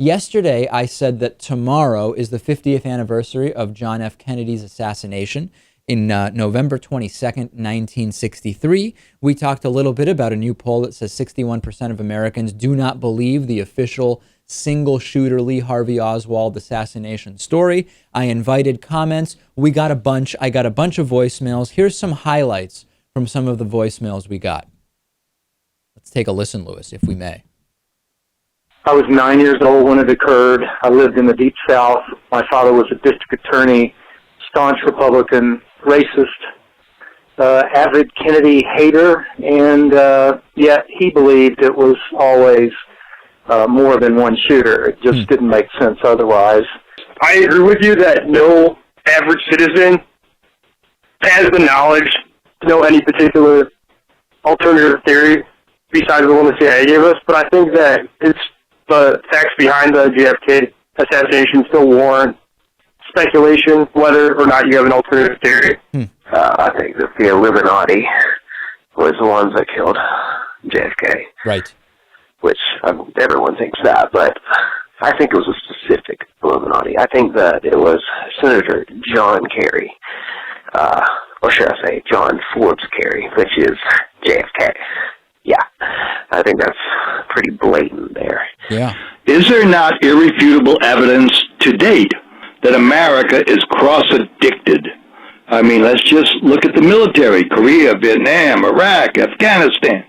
Yesterday, I said that tomorrow is the 50th anniversary of John F. Kennedy's assassination in November 22nd, 1963. We talked a little bit about a new poll that says 61% of Americans do not believe the official single-shooter Lee Harvey Oswald assassination story. I invited comments. We got a bunch. I got a bunch of voicemails. Here's some highlights from some of the voicemails we got. Let's take a listen, Lewis, if we may. I was 9 years old when it occurred. I lived in the Deep South. My father was a district attorney, staunch Republican, racist, avid Kennedy hater, and yet he believed it was always more than one shooter. It just didn't make sense otherwise. I agree with you that no average citizen has the knowledge to know any particular alternative theory besides the one the CIA gave us, but I think that it's the facts behind the JFK assassination still warrant speculation whether or not you have an alternative theory. I think that the Illuminati was the ones that killed JFK. Right. Which everyone thinks that, but I think it was a specific Illuminati. I think that it was Senator John Kerry, or should I say John Forbes Kerry, which is JFK. Yeah, I think that's pretty blatant there. Yeah. Is there not irrefutable evidence to date that America is cross-addicted? I mean, let's just look at the military: Korea, Vietnam, Iraq, Afghanistan,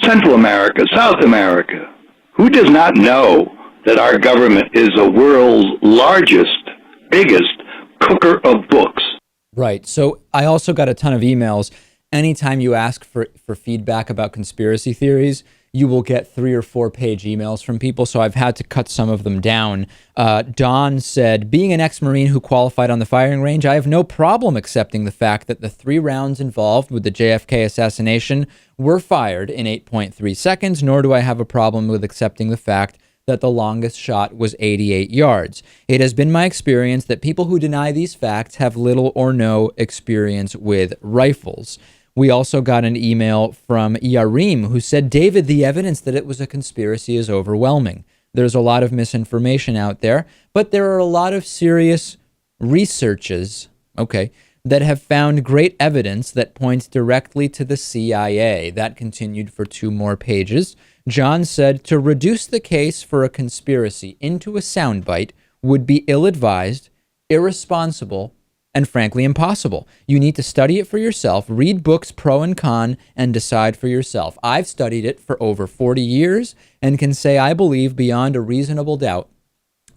Central America, South America. Who does not know that our government is the world's largest, biggest cooker of books? Right. So I also got a ton of emails. Anytime you ask for feedback about conspiracy theories, you will get 3 or 4 page emails from people, so I've had to cut some of them down. Don said, being an ex-Marine who qualified on the firing range, I have no problem accepting the fact that the 3 rounds involved with the JFK assassination were fired in 8.3 seconds, nor do I have a problem with accepting the fact that the longest shot was 88 yards. It has been my experience that people who deny these facts have little or no experience with rifles. We also got an email from Yarim who said, David, the evidence that it was a conspiracy is overwhelming. There's a lot of misinformation out there, but there are a lot of serious researches, that have found great evidence that points directly to the CIA. That continued for 2 more pages. John said, to reduce the case for a conspiracy into a soundbite would be ill-advised, irresponsible, and frankly impossible. You need to study it for yourself, read books pro and con, and decide for yourself. I've studied it for over 40 years and can say I believe beyond a reasonable doubt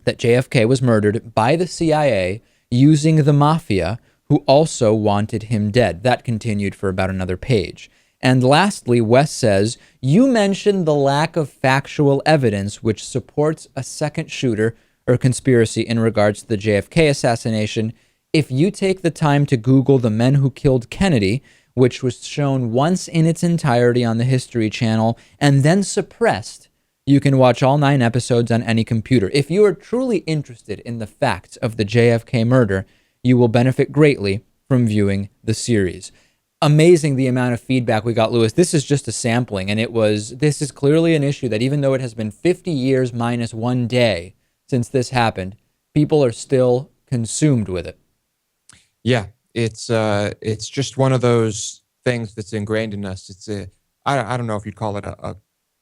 that JFK was murdered by the CIA using the mafia, who also wanted him dead. That continued for about another page. And lastly, Wes says, you mentioned the lack of factual evidence which supports a second shooter or conspiracy in regards to the JFK assassination. If you take the time to Google the men who killed Kennedy, which was shown once in its entirety on the History Channel and then suppressed, you can watch all 9 episodes on any computer. If you are truly interested in the facts of the JFK murder, you will benefit greatly from viewing the series. Amazing the amount of feedback we got, Lewis. This is just a sampling, and this is clearly an issue that even though it has been 50 years minus 1 day since this happened, people are still consumed with it. Yeah, it's just one of those things that's ingrained in us. I don't know if you'd call it a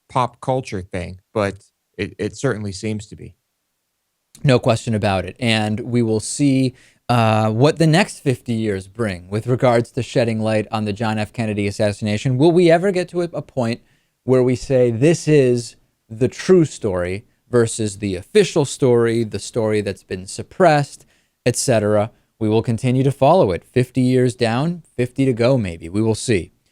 pop culture thing, but it certainly seems to be. No question about it. And we will see what the next 50 years bring with regards to shedding light on the John F. Kennedy assassination. Will we ever get to a point where we say this is the true story versus the official story, the story that's been suppressed, etc.? We will continue to follow it. 50 years down, 50 to go maybe. We will see.